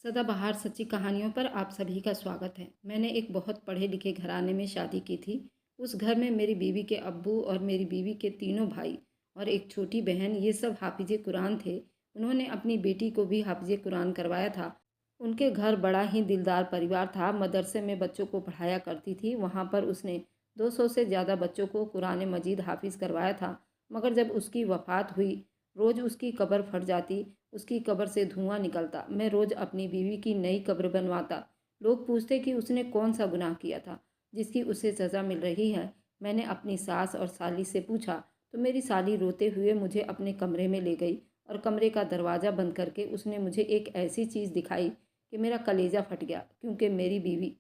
सदाबहार सच्ची कहानियों पर आप सभी का स्वागत है। मैंने एक बहुत पढ़े लिखे घराने में शादी की थी। उस घर में मेरी बीवी के अब्बू और मेरी बीवी के तीनों भाई और एक छोटी बहन, ये सब हाफिज़े कुरान थे। उन्होंने अपनी बेटी को भी हाफिज़े कुरान करवाया था। उनके घर बड़ा ही दिलदार परिवार था। मदरसे में बच्चों को पढ़ाया करती थी। वहाँ पर उसने 200 से ज़्यादा बच्चों को कुरान मजीद हाफिज़ करवाया था। मगर जब उसकी वफ़ात हुई, रोज़ उसकी कब्र फट जाती, उसकी कब्र से धुआं निकलता। मैं रोज़ अपनी बीवी की नई कब्र बनवाता। लोग पूछते कि उसने कौन सा गुनाह किया था जिसकी उसे सज़ा मिल रही है। मैंने अपनी सास और साली से पूछा तो मेरी साली रोते हुए मुझे अपने कमरे में ले गई और कमरे का दरवाज़ा बंद करके उसने मुझे एक ऐसी चीज़ दिखाई कि मेरा कलेजा फट गया। क्योंकि मेरी बीवी,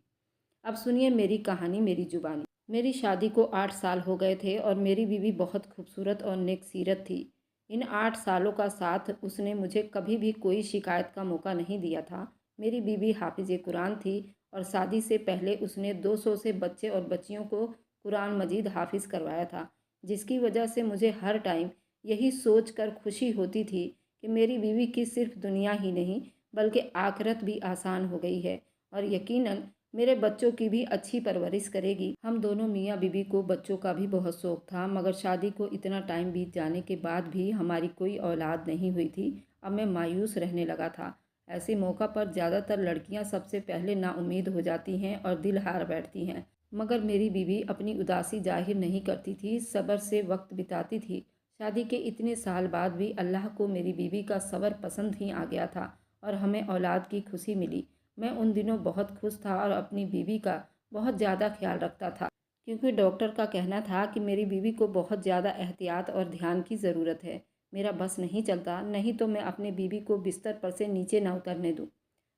अब सुनिए मेरी कहानी मेरी जुबानी। मेरी शादी को 8 साल हो गए थे और मेरी बीवी बहुत खूबसूरत और नेक सीरत थी। इन 8 सालों का साथ उसने मुझे कभी भी कोई शिकायत का मौका नहीं दिया था। मेरी बीवी हाफिज़े कुरान थी और शादी से पहले उसने 200 से बच्चे और बच्चियों को कुरान मजीद हाफिज़ करवाया था, जिसकी वजह से मुझे हर टाइम यही सोच कर खुशी होती थी कि मेरी बीवी की सिर्फ दुनिया ही नहीं बल्कि आखिरत भी आसान हो गई है और यकीनन मेरे बच्चों की भी अच्छी परवरिश करेगी। हम दोनों मियाँ बीवी को बच्चों का भी बहुत शौक था, मगर शादी को इतना टाइम बीत जाने के बाद भी हमारी कोई औलाद नहीं हुई थी। अब मैं मायूस रहने लगा था। ऐसे मौका पर ज़्यादातर लड़कियां सबसे पहले नाउम्मीद हो जाती हैं और दिल हार बैठती हैं। मगर मेरी बीवी अपनी उदासी जाहिर नहीं करती थी, सब्र से वक्त बिताती थी। शादी के इतने साल बाद भी अल्लाह को मेरी बीवी का सब्र पसंद ही आ गया था और हमें औलाद की खुशी मिली। मैं उन दिनों बहुत खुश था और अपनी बीवी का बहुत ज़्यादा ख्याल रखता था, क्योंकि डॉक्टर का कहना था कि मेरी बीवी को बहुत ज़्यादा एहतियात और ध्यान की ज़रूरत है। मेरा बस नहीं चलता, नहीं तो मैं अपनी बीवी को बिस्तर पर से नीचे ना उतरने दूँ।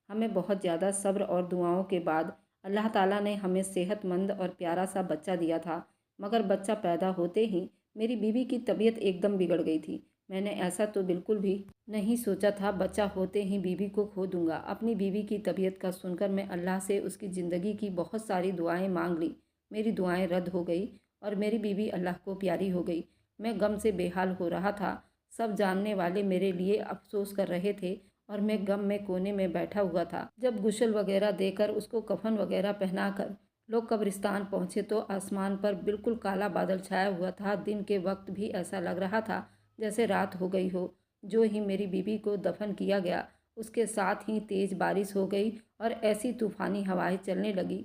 हमें बहुत ज़्यादा सब्र और दुआओं के बाद अल्लाह ताला ने हमें सेहतमंद और प्यारा सा बच्चा दिया था। मगर बच्चा पैदा होते ही मेरी बीवी की तबीयत एकदम बिगड़ गई थी। मैंने ऐसा तो बिल्कुल भी नहीं सोचा था बच्चा होते ही बीवी को खो दूंगा। अपनी बीवी की तबीयत का सुनकर मैं अल्लाह से उसकी ज़िंदगी की बहुत सारी दुआएं मांग ली। मेरी दुआएं रद्द हो गई और मेरी बीवी अल्लाह को प्यारी हो गई। मैं गम से बेहाल हो रहा था। सब जानने वाले मेरे लिए अफसोस कर रहे थे और मैं गम में कोने में बैठा हुआ था। जब गुस्ल वगैरह देकर उसको कफन वगैरह पहनाकर लोग कब्रिस्तान पहुंचे तो आसमान पर बिल्कुल काला बादल छाया हुआ था। दिन के वक्त भी ऐसा लग रहा था जैसे रात हो गई हो। जो ही मेरी बीवी को दफन किया गया, उसके साथ ही तेज़ बारिश हो गई और ऐसी तूफ़ानी हवाएं चलने लगी।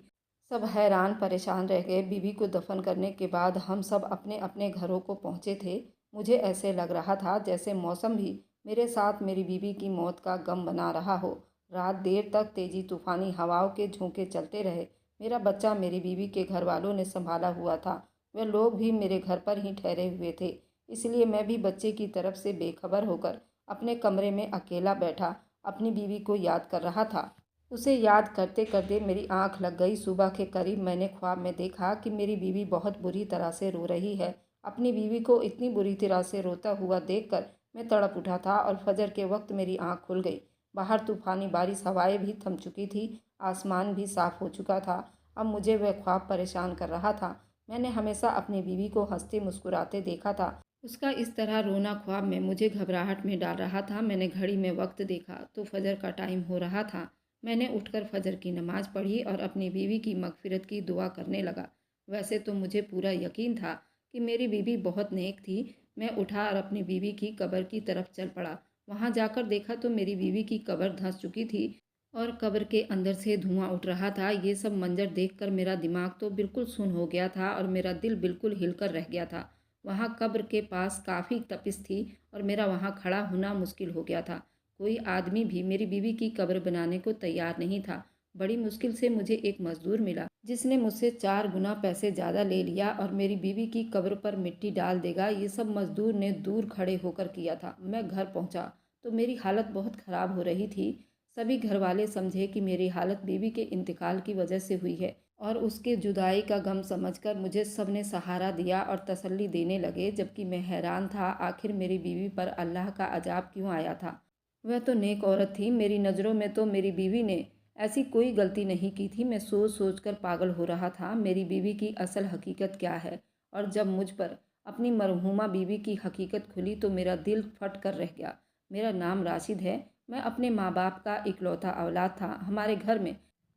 सब हैरान परेशान रह गए। बीवी को दफन करने के बाद हम सब अपने अपने घरों को पहुँचे थे। मुझे ऐसे लग रहा था जैसे मौसम भी मेरे साथ मेरी बीवी की मौत का गम बना रहा हो। रात देर तक तेजी तूफ़ानी हवाओं के झोंके चलते रहे। मेरा बच्चा मेरी बीवी के घर वालों ने संभाला हुआ था। वे लोग भी मेरे घर पर ही ठहरे हुए थे, इसलिए मैं भी बच्चे की तरफ से बेखबर होकर अपने कमरे में अकेला बैठा अपनी बीवी को याद कर रहा था। उसे याद करते करते मेरी आंख लग गई। सुबह के करीब मैंने ख्वाब में देखा कि मेरी बीवी बहुत बुरी तरह से रो रही है। अपनी बीवी को इतनी बुरी तरह से रोता हुआ देखकर मैं तड़प उठा था और फजर के वक्त मेरी आंख खुल गई। बाहर तूफानी बारिश, हवाएं भी थम चुकी थी, आसमान भी साफ हो चुका था। अब मुझे वह ख्वाब परेशान कर रहा था। मैंने हमेशा अपनी बीवी को हंसते मुस्कुराते देखा था। उसका इस तरह रोना ख्वाब में मुझे घबराहट में डाल रहा था। मैंने घड़ी में वक्त देखा तो फजर का टाइम हो रहा था। मैंने उठकर फजर की नमाज पढ़ी और अपनी बीवी की मगफिरत की दुआ करने लगा। वैसे तो मुझे पूरा यकीन था कि मेरी बीवी बहुत नेक थी। मैं उठा और अपनी बीवी की कब्र की तरफ चल पड़ा। वहां जाकर देखा तो मेरी बीवी की कब्र धंस चुकी थी और कब्र के अंदर से धुआं उठ रहा था। ये सब मंजर देखकर मेरा दिमाग तो बिल्कुल सुन हो गया था और मेरा दिल बिल्कुल हिलकर रह गया था। वहाँ कब्र के पास काफ़ी तपिश थी और मेरा वहाँ खड़ा होना मुश्किल हो गया था। कोई आदमी भी मेरी बीवी की कब्र बनाने को तैयार नहीं था। बड़ी मुश्किल से मुझे एक मजदूर मिला जिसने मुझसे 4 गुना पैसे ज़्यादा ले लिया और मेरी बीवी की कब्र पर मिट्टी डाल देगा, ये सब मजदूर ने दूर खड़े होकर किया था। मैं घर पहुंचा तो मेरी हालत बहुत ख़राब हो रही थी। सभी घर वाले समझे कि मेरी हालत बीवी के इंतकाल की वजह से हुई है और उसके जुदाई का गम समझकर मुझे सबने सहारा दिया और तसल्ली देने लगे, जबकि मैं हैरान था आखिर मेरी बीवी पर अल्लाह का अजाब क्यों आया था। वह तो नेक औरत थी। मेरी नज़रों में तो मेरी बीवी ने ऐसी कोई गलती नहीं की थी। मैं सोच सोच कर पागल हो रहा था मेरी बीवी की असल हकीकत क्या है। और जब मुझ पर अपनी मरहूमा बीवी की हकीकत खुली तो मेरा दिल फट कर रह गया। मेरा नाम राशिद है। मैं अपने माँ बाप का इकलौता औलाद था। हमारे घर में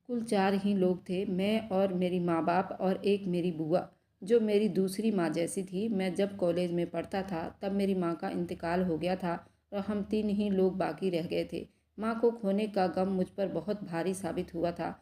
कुल 4 ही लोग थे, मैं और मेरी माँ बाप और एक मेरी बुआ, जो मेरी दूसरी माँ जैसी थी। मैं जब कॉलेज में पढ़ता था तब मेरी माँ का इंतकाल हो गया था और हम 3 ही लोग बाकी रह गए थे। माँ को खोने का गम मुझ पर बहुत भारी साबित हुआ था।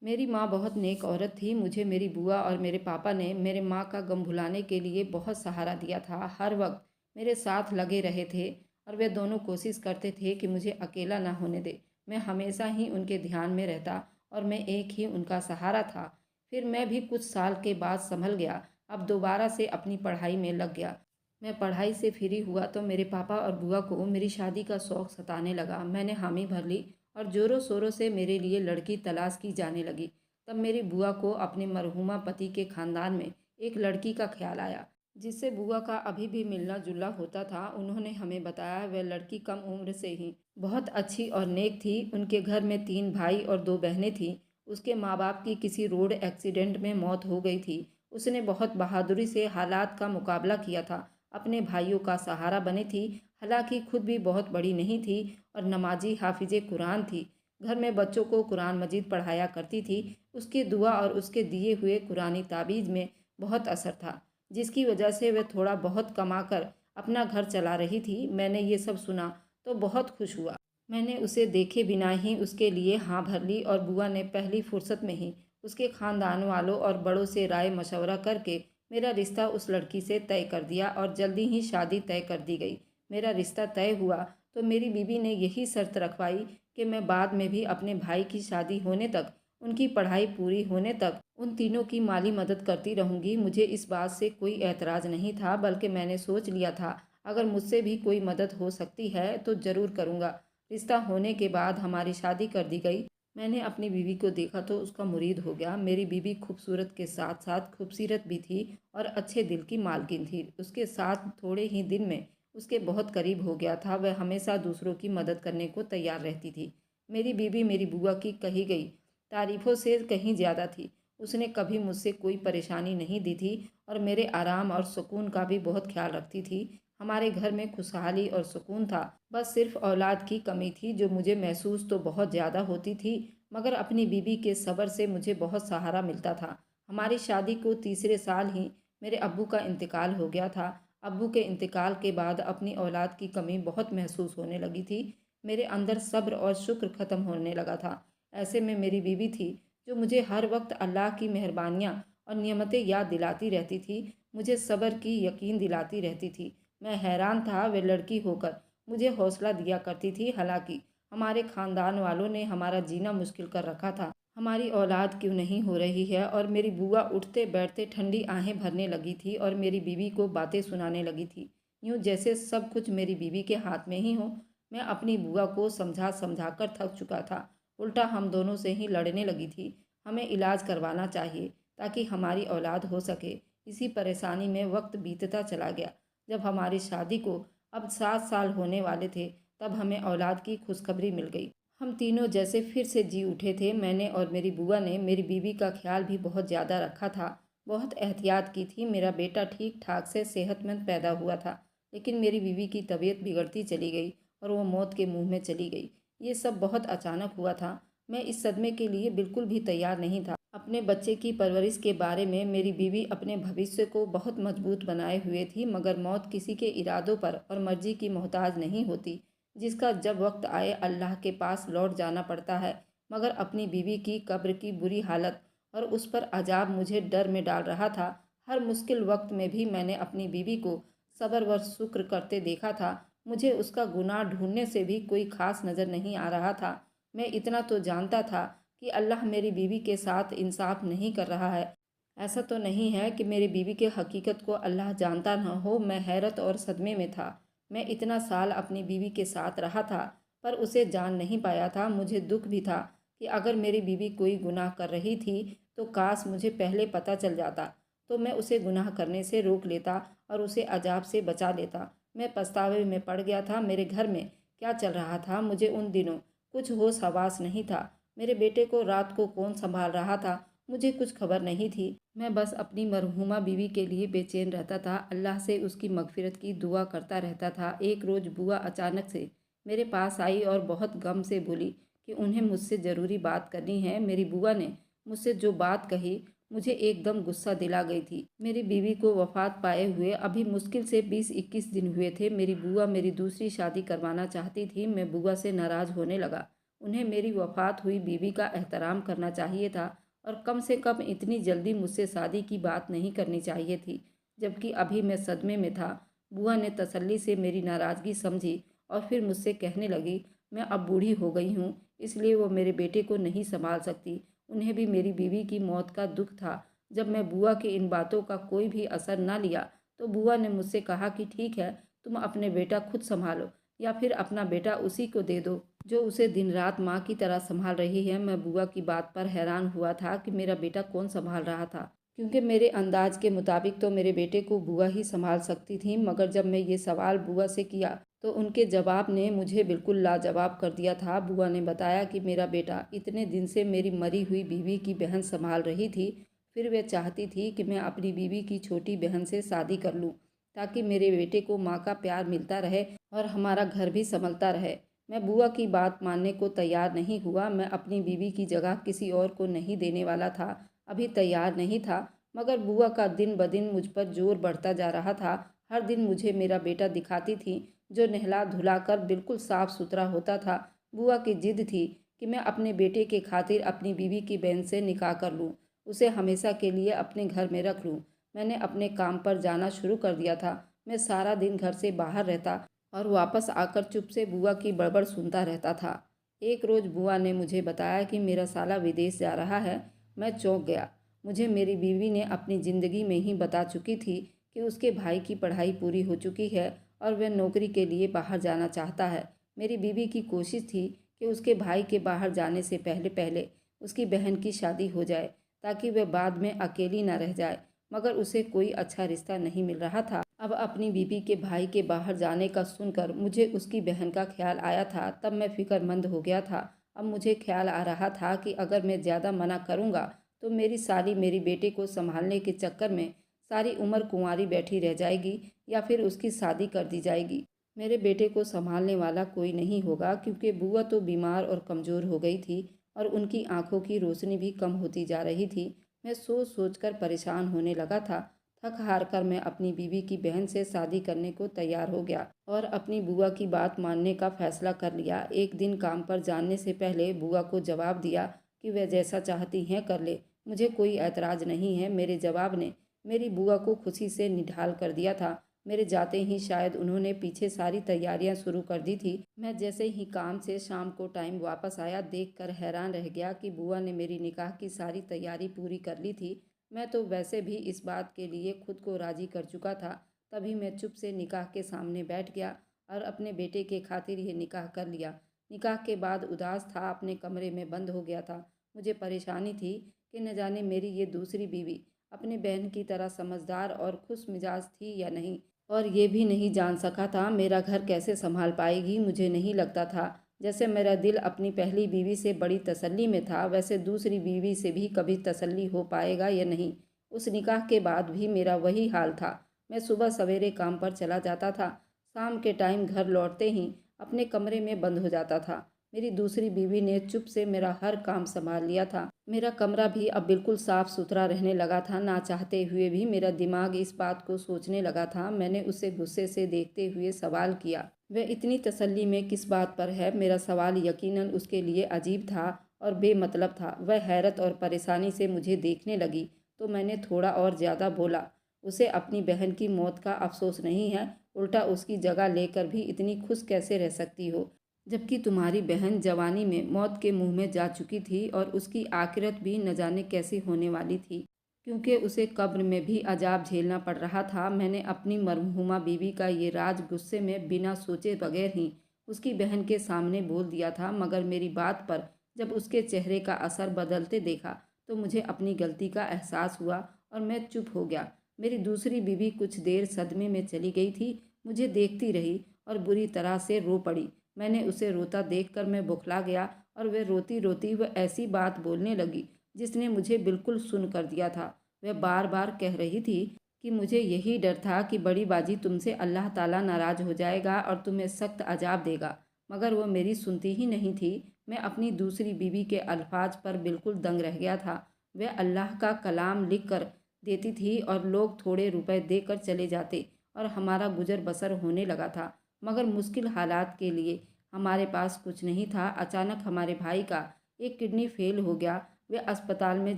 मेरी माँ बहुत नेक औरत थी। मुझे मेरी बुआ और मेरे पापा ने मेरे माँ का गम भुलाने के लिए बहुत सहारा दिया था। हर वक्त मेरे साथ लगे रहे थे और वे दोनों कोशिश करते थे कि मुझे अकेला ना होने दे। मैं हमेशा ही उनके ध्यान में रहता और मैं एक ही उनका सहारा था। फिर मैं भी कुछ साल के बाद संभल गया। अब दोबारा से अपनी पढ़ाई में लग गया। मैं पढ़ाई से फ्री हुआ तो मेरे पापा और बुआ को मेरी शादी का शौक सताने लगा। मैंने हामी भर ली और ज़ोरों शोरों से मेरे लिए लड़की तलाश की जाने लगी। तब मेरी बुआ को अपने मरहुमा पति के खानदान में एक लड़की का ख्याल आया, जिससे बुआ का अभी भी मिलना जुलना होता था। उन्होंने हमें बताया वह लड़की कम उम्र से ही बहुत अच्छी और नेक थी। उनके घर में 3 भाई और 2 बहनें थीं। उसके माँ बाप की किसी रोड एक्सीडेंट में मौत हो गई थी। उसने बहुत बहादुरी से हालात का मुकाबला किया था, अपने भाइयों का सहारा बनी थी। हालांकि खुद भी बहुत बड़ी नहीं थी और नमाजी हाफिजे कुरान थी। घर में बच्चों को कुरान मजीद पढ़ाया करती थी। उसकी दुआ और उसके दिए हुए कुरानी ताबीज़ में बहुत असर था, जिसकी वजह से वह थोड़ा बहुत कमाकर अपना घर चला रही थी। मैंने ये सब सुना तो बहुत खुश हुआ। मैंने उसे देखे बिना ही उसके लिए हाँ भर ली और बुआ ने पहली फुर्सत में ही उसके खानदान वालों और बड़ों से राय मशवरा करके मेरा रिश्ता उस लड़की से तय कर दिया और जल्दी ही शादी तय कर दी गई। मेरा रिश्ता तय हुआ तो मेरी बीवी ने यही शर्त रखवाई कि मैं बाद में भी अपने भाई की शादी होने तक, उनकी पढ़ाई पूरी होने तक उन तीनों की माली मदद करती रहूंगी। मुझे इस बात से कोई एतराज़ नहीं था, बल्कि मैंने सोच लिया था अगर मुझसे भी कोई मदद हो सकती है तो ज़रूर करूँगा। रिश्ता होने के बाद हमारी शादी कर दी गई। मैंने अपनी बीवी को देखा तो उसका मुरीद हो गया। मेरी बीवी खूबसूरत के साथ साथ खूबसूरत भी थी और अच्छे दिल की मालकिन थी। उसके साथ थोड़े ही दिन में उसके बहुत करीब हो गया था। वह हमेशा दूसरों की मदद करने को तैयार रहती थी। मेरी बीवी मेरी बुआ की कही गई तारीफ़ों से कहीं ज़्यादा थी। उसने कभी मुझसे कोई परेशानी नहीं दी थी और मेरे आराम और सुकून का भी बहुत ख्याल रखती थी। हमारे घर में खुशहाली और सुकून था। बस सिर्फ औलाद की कमी थी, जो मुझे महसूस तो बहुत ज़्यादा होती थी, मगर अपनी बीवी के सब्र से मुझे बहुत सहारा मिलता था। हमारी शादी को तीसरे साल ही मेरे अब्बू का इंतकाल हो गया था। अब्बू के इंतकाल के बाद अपनी औलाद की कमी बहुत महसूस होने लगी थी। मेरे अंदर सब्र और शुक्र ख़त्म होने लगा था। ऐसे में मेरी बीवी थी जो मुझे हर वक्त अल्लाह की मेहरबानियाँ और नियमतें याद दिलाती रहती थी, मुझे सब्र की यकीन दिलाती रहती थी। मैं हैरान था, वे लड़की होकर मुझे हौसला दिया करती थी। हालांकि हमारे खानदान वालों ने हमारा जीना मुश्किल कर रखा था। हमारी औलाद क्यों नहीं हो रही है? और मेरी बुआ उठते बैठते ठंडी आहें भरने लगी थी और मेरी बीवी को बातें सुनाने लगी थी, यूँ जैसे सब कुछ मेरी बीवी के हाथ में ही हो। मैं अपनी बुआ को समझा समझा कर थक चुका था। उल्टा हम दोनों से ही लड़ने लगी थी। हमें इलाज करवाना चाहिए ताकि हमारी औलाद हो सके। इसी परेशानी में वक्त बीतता चला गया। जब हमारी शादी को अब 7 साल होने वाले थे, तब हमें औलाद की खुशखबरी मिल गई। हम तीनों जैसे फिर से जी उठे थे। मैंने और मेरी बुआ ने मेरी बीवी का ख्याल भी बहुत ज़्यादा रखा था, बहुत एहतियात की थी। मेरा बेटा ठीक ठाक से सेहतमंद पैदा हुआ था, लेकिन मेरी बीवी की तबीयत बिगड़ती चली गई और वो मौत के मुंह में चली गई। ये सब बहुत अचानक हुआ था। मैं इस सदमे के लिए बिल्कुल भी तैयार नहीं था। अपने बच्चे की परवरिश के बारे में मेरी बीवी अपने भविष्य को बहुत मजबूत बनाए हुए थी, मगर मौत किसी के इरादों पर और मर्जी की मोहताज नहीं होती, जिसका जब वक्त आए अल्लाह के पास लौट जाना पड़ता है। मगर अपनी बीवी की कब्र की बुरी हालत और उस पर अजाब मुझे डर में डाल रहा था। हर मुश्किल वक्त में भी मैंने अपनी बीवी को सब्र व शुक्र करते देखा था। मुझे उसका गुनाह ढूंढने से भी कोई खास नज़र नहीं आ रहा था। मैं इतना तो जानता था कि अल्लाह मेरी बीवी के साथ इंसाफ नहीं कर रहा है। ऐसा तो नहीं है कि मेरी बीवी के हकीकत को अल्लाह जानता न हो। मैं हैरत और सदमे में था। मैं इतना साल अपनी बीवी के साथ रहा था, पर उसे जान नहीं पाया था। मुझे दुख भी था कि अगर मेरी बीवी कोई गुनाह कर रही थी तो काश मुझे पहले पता चल जाता, तो मैं उसे गुनाह करने से रोक लेता और उसे अजाब से बचा लेता। मैं पछतावे में पड़ गया था। मेरे घर में क्या चल रहा था मुझे उन दिनों कुछ होश हवास नहीं था। मेरे बेटे को रात को कौन संभाल रहा था मुझे कुछ खबर नहीं थी। मैं बस अपनी मरहूमा बीवी के लिए बेचैन रहता था, अल्लाह से उसकी मगफिरत की दुआ करता रहता था। एक रोज़ बुआ अचानक से मेरे पास आई और बहुत गम से बोली कि उन्हें मुझसे ज़रूरी बात करनी है। मेरी बुआ ने मुझसे जो बात कही मुझे एकदम गुस्सा दिला गई थी। मेरी बीवी को वफ़ात पाए हुए अभी मुश्किल से 20-21 दिन हुए थे। मेरी बुआ मेरी दूसरी शादी करवाना चाहती थी। मैं बुआ से नाराज़ होने लगा। उन्हें मेरी वफ़ात हुई बीवी का एहतराम करना चाहिए था और कम से कम इतनी जल्दी मुझसे शादी की बात नहीं करनी चाहिए थी, जबकि अभी मैं सदमे में था। बुआ ने तसल्ली से मेरी नाराज़गी समझी और फिर मुझसे कहने लगी, मैं अब बूढ़ी हो गई हूँ, इसलिए वो मेरे बेटे को नहीं संभाल सकती। उन्हें भी मेरी बीवी की मौत का दुख था। जब मैं बुआ की इन बातों का कोई भी असर न लिया तो बुआ ने मुझसे कहा कि ठीक है, तुम अपने बेटा खुद संभालो या फिर अपना बेटा उसी को दे दो जो उसे दिन रात माँ की तरह संभाल रही है। मैं बुआ की बात पर हैरान हुआ था कि मेरा बेटा कौन संभाल रहा था, क्योंकि मेरे अंदाज के मुताबिक तो मेरे बेटे को बुआ ही संभाल सकती थी। मगर जब मैं ये सवाल बुआ से किया तो उनके जवाब ने मुझे बिल्कुल लाजवाब कर दिया था। बुआ ने बताया कि मेरा बेटा इतने दिन से मेरी मरी हुई बीवी की बहन संभाल रही थी, फिर वे चाहती थी कि मैं अपनी बीवी की छोटी बहन से शादी कर लूं, ताकि मेरे बेटे को माँ का प्यार मिलता रहे और हमारा घर भी संभलता रहे। मैं बुआ की बात मानने को तैयार नहीं हुआ। मैं अपनी बीवी की जगह किसी और को नहीं देने वाला था, अभी तैयार नहीं था। मगर बुआ का दिन ब दिन मुझ पर जोर बढ़ता जा रहा था। हर दिन मुझे मेरा बेटा दिखाती थी, जो नहला धुलाकर बिल्कुल साफ सुथरा होता था। बुआ की जिद थी कि मैं अपने बेटे के खातिर अपनी बीवी की बहन से निकाह कर लूं, उसे हमेशा के लिए अपने घर में रख लूं। मैंने अपने काम पर जाना शुरू कर दिया था। मैं सारा दिन घर से बाहर रहता और वापस आकर चुप से बुआ की बड़बड़ सुनता रहता था। एक रोज़ बुआ ने मुझे बताया कि मेरा साला विदेश जा रहा है। मैं चौंक गया। मुझे मेरी बीवी ने अपनी ज़िंदगी में ही बता चुकी थी कि उसके भाई की पढ़ाई पूरी हो चुकी है और वह नौकरी के लिए बाहर जाना चाहता है। मेरी बीवी की कोशिश थी कि उसके भाई के बाहर जाने से पहले पहले उसकी बहन की शादी हो जाए, ताकि वह बाद में अकेली न रह जाए। मगर उसे कोई अच्छा रिश्ता नहीं मिल रहा था। अब अपनी बीवी के भाई के बाहर जाने का सुनकर मुझे उसकी बहन का ख्याल आया था। तब मैं फिक्रमंद हो गया था। अब मुझे ख्याल आ रहा था कि अगर मैं ज़्यादा मना करूँगा तो मेरी साली मेरी बेटे को संभालने के चक्कर में सारी उम्र कुंवारी बैठी रह जाएगी या फिर उसकी शादी कर दी जाएगी। मेरे बेटे को संभालने वाला कोई नहीं होगा, क्योंकि बुआ तो बीमार और कमज़ोर हो गई थी और उनकी आंखों की रोशनी भी कम होती जा रही थी। मैं सोच सोच कर परेशान होने लगा था। थक हार कर मैं अपनी बीवी की बहन से शादी करने को तैयार हो गया और अपनी बुआ की बात मानने का फैसला कर लिया। एक दिन काम पर जाने से पहले बुआ को जवाब दिया कि वह जैसा चाहती हैं कर ले, मुझे कोई ऐतराज़ नहीं है। मेरे जवाब ने मेरी बुआ को खुशी से निढाल कर दिया था। मेरे जाते ही शायद उन्होंने पीछे सारी तैयारियां शुरू कर दी थी। मैं जैसे ही काम से शाम को टाइम वापस आया, देखकर हैरान रह गया कि बुआ ने मेरी निकाह की सारी तैयारी पूरी कर ली थी। मैं तो वैसे भी इस बात के लिए खुद को राजी कर चुका था। तभी मैं चुप से निकाह के सामने बैठ गया और अपने बेटे के खातिर ये निकाह कर लिया। निकाह के बाद उदास था, अपने कमरे में बंद हो गया था। मुझे परेशानी थी कि न जाने मेरी ये दूसरी बीवी अपनी बहन की तरह समझदार और खुश मिजाज थी या नहीं, और ये भी नहीं जान सका था मेरा घर कैसे संभाल पाएगी। मुझे नहीं लगता था जैसे मेरा दिल अपनी पहली बीवी से बड़ी तसल्ली में था, वैसे दूसरी बीवी से भी कभी तसल्ली हो पाएगा या नहीं। उस निकाह के बाद भी मेरा वही हाल था। मैं सुबह सवेरे काम पर चला जाता था, शाम के टाइम घर लौटते ही अपने कमरे में बंद हो जाता था। मेरी दूसरी बीवी ने चुप से मेरा हर काम संभाल लिया था। मेरा कमरा भी अब बिल्कुल साफ सुथरा रहने लगा था। ना चाहते हुए भी मेरा दिमाग इस बात को सोचने लगा था। मैंने उसे गुस्से से देखते हुए सवाल किया, वह इतनी तसल्ली में किस बात पर है? मेरा सवाल यकीनन उसके लिए अजीब था और बेमतलब था। वह हैरत और परेशानी से मुझे देखने लगी तो मैंने थोड़ा और ज़्यादा बोला, उसे अपनी बहन की मौत का अफसोस नहीं है? उल्टा उसकी जगह लेकर भी इतनी खुश कैसे रह सकती हो, जबकि तुम्हारी बहन जवानी में मौत के मुंह में जा चुकी थी और उसकी आखिरत भी न जाने कैसी होने वाली थी, क्योंकि उसे कब्र में भी अजाब झेलना पड़ रहा था। मैंने अपनी मरहूमा बीवी का ये राज गुस्से में बिना सोचे बगैर ही उसकी बहन के सामने बोल दिया था। मगर मेरी बात पर जब उसके चेहरे का असर बदलते देखा तो मुझे अपनी गलती का एहसास हुआ और मैं चुप हो गया। मेरी दूसरी बीवी कुछ देर सदमे में चली गई थी, मुझे देखती रही और बुरी तरह से रो पड़ी। मैंने उसे रोता देखकर मैं बौखला गया और वह रोती रोती वह ऐसी बात बोलने लगी जिसने मुझे बिल्कुल सुन कर दिया था। वह बार बार कह रही थी कि मुझे यही डर था कि बड़ी बाजी तुमसे अल्लाह ताला नाराज़ हो जाएगा और तुम्हें सख्त अजाब देगा। मगर वो मेरी सुनती ही नहीं थी। मैं अपनी दूसरी बीवी के अल्फाज पर बिल्कुल दंग रह गया था। वह अल्लाह का कलाम लिख कर देती थी और लोग थोड़े रुपए देकर चले जाते और हमारा गुजर बसर होने लगा था। मगर मुश्किल हालात के लिए हमारे पास कुछ नहीं था। अचानक हमारे भाई का एक किडनी फेल हो गया। वह अस्पताल में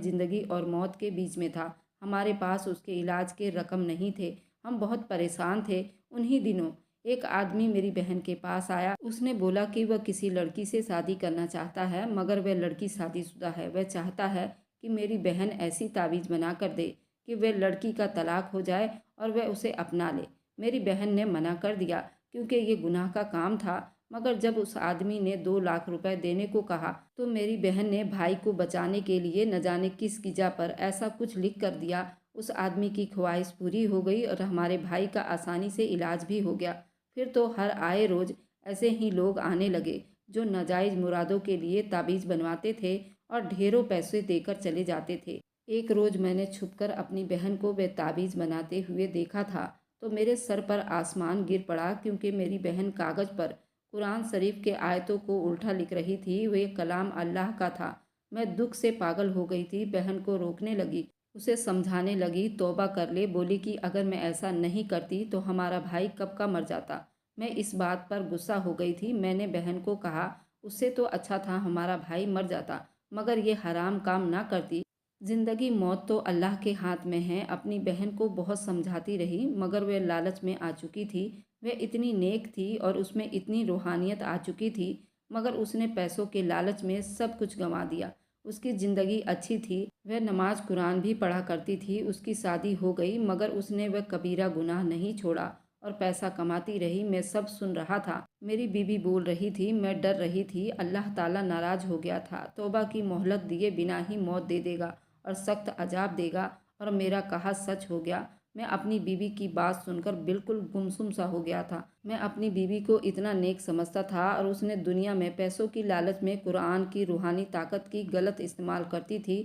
ज़िंदगी और मौत के बीच में था। हमारे पास उसके इलाज के रकम नहीं थे। हम बहुत परेशान थे। उन्हीं दिनों एक आदमी मेरी बहन के पास आया। उसने बोला कि वह किसी लड़की से शादी करना चाहता है, मगर वह लड़की शादीशुदा है। वह चाहता है कि मेरी बहन ऐसी तावीज़ बना कर दे कि वह लड़की का तलाक हो जाए और वह उसे अपना ले। मेरी बहन ने मना कर दिया क्योंकि ये गुनाह का काम था। मगर जब उस आदमी ने 2 लाख रुपए देने को कहा तो मेरी बहन ने भाई को बचाने के लिए न जाने किस गिजा पर ऐसा कुछ लिख कर दिया। उस आदमी की ख्वाहिश पूरी हो गई और हमारे भाई का आसानी से इलाज भी हो गया। फिर तो हर आए रोज़ ऐसे ही लोग आने लगे जो नाजायज़ मुरादों के लिए ताबीज़ बनवाते थे और ढेरों पैसे देकर चले जाते थे। एक रोज़ मैंने छुपकर अपनी बहन को वह ताबीज़ बनाते हुए देखा था तो मेरे सर पर आसमान गिर पड़ा, क्योंकि मेरी बहन कागज़ पर कुरान शरीफ के आयतों को उल्टा लिख रही थी। वे कलाम अल्लाह का था। मैं दुख से पागल हो गई थी। बहन को रोकने लगी, उसे समझाने लगी, तौबा कर ले। बोली कि अगर मैं ऐसा नहीं करती तो हमारा भाई कब का मर जाता। मैं इस बात पर गुस्सा हो गई थी। मैंने बहन को कहा, उससे तो अच्छा था हमारा भाई मर जाता, मगर ये हराम काम ना करती। जिंदगी मौत तो अल्लाह के हाथ में है। अपनी बहन को बहुत समझाती रही, मगर वह लालच में आ चुकी थी। वह इतनी नेक थी और उसमें इतनी रूहानियत आ चुकी थी, मगर उसने पैसों के लालच में सब कुछ गंवा दिया। उसकी ज़िंदगी अच्छी थी, वह नमाज कुरान भी पढ़ा करती थी। उसकी शादी हो गई, मगर उसने वह कबीरा गुनाह नहीं छोड़ा और पैसा कमाती रही। मैं सब सुन रहा था। मेरी बीवी बोल रही थी, मैं डर रही थी। अल्लाह ताला नाराज़ हो गया था। तौबा की मोहलत दिए बिना ही मौत दे देगा और सख्त अजाब देगा। और मेरा कहा सच हो गया। मैं अपनी बीवी की बात सुनकर बिल्कुल गुमसुम सा हो गया था। मैं अपनी बीवी को इतना नेक समझता था और उसने दुनिया में पैसों की लालच में कुरान की रूहानी ताकत की गलत इस्तेमाल करती थी।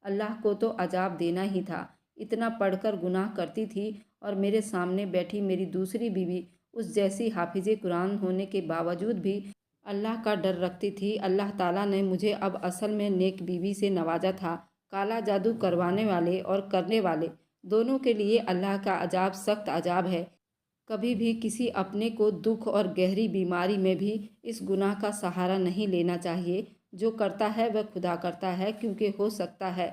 अल्लाह को तो अजाब देना ही था। इतना पढ़कर गुनाह करती थी और मेरे सामने बैठी मेरी दूसरी बीवी उस जैसी हाफिज़े कुरान होने के बावजूद भी अल्लाह का डर रखती थी। अल्लाह ताला ने मुझे अब असल में नेक बीवी से नवाजा था। काला जादू करवाने वाले और करने वाले दोनों के लिए अल्लाह का अजाब सख्त अजाब है। कभी भी किसी अपने को दुख और गहरी बीमारी में भी इस गुनाह का सहारा नहीं लेना चाहिए। जो करता है वह खुदा करता है, क्योंकि हो सकता है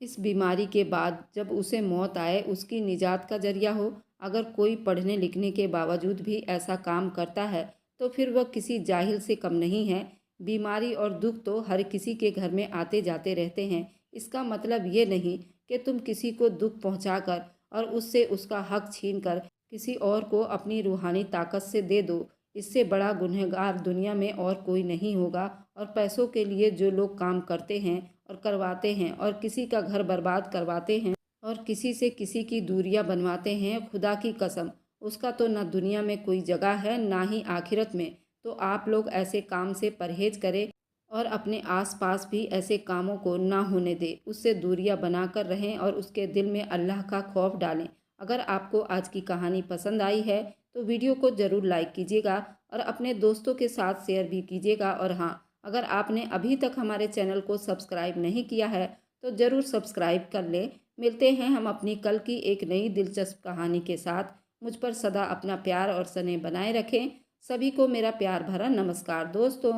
इस बीमारी के बाद जब उसे मौत आए उसकी निजात का जरिया हो। अगर कोई पढ़ने लिखने के बावजूद भी ऐसा काम करता है तो फिर वह किसी जाहिल से कम नहीं है। बीमारी और दुख तो हर किसी के घर में आते जाते रहते हैं। इसका मतलब ये नहीं कि तुम किसी को दुख पहुंचाकर और उससे उसका हक छीन कर किसी और को अपनी रूहानी ताकत से दे दो। इससे बड़ा गुनहगार दुनिया में और कोई नहीं होगा। और पैसों के लिए जो लोग काम करते हैं और करवाते हैं और किसी का घर बर्बाद करवाते हैं और किसी से किसी की दूरियां बनवाते हैं, खुदा की कसम उसका तो ना दुनिया में कोई जगह है ना ही आखिरत में। तो आप लोग ऐसे काम से परहेज करें और अपने आसपास भी ऐसे कामों को ना होने दें। उससे दूरियां बनाकर रहें और उसके दिल में अल्लाह का खौफ डालें। अगर आपको आज की कहानी पसंद आई है तो वीडियो को ज़रूर लाइक कीजिएगा और अपने दोस्तों के साथ शेयर भी कीजिएगा। और हाँ, अगर आपने अभी तक हमारे चैनल को सब्सक्राइब नहीं किया है तो ज़रूर सब्सक्राइब कर लें। मिलते हैं हम अपनी कल की एक नई दिलचस्प कहानी के साथ। मुझ पर सदा अपना प्यार और स्नेह बनाए रखें। सभी को मेरा प्यार भरा नमस्कार दोस्तों।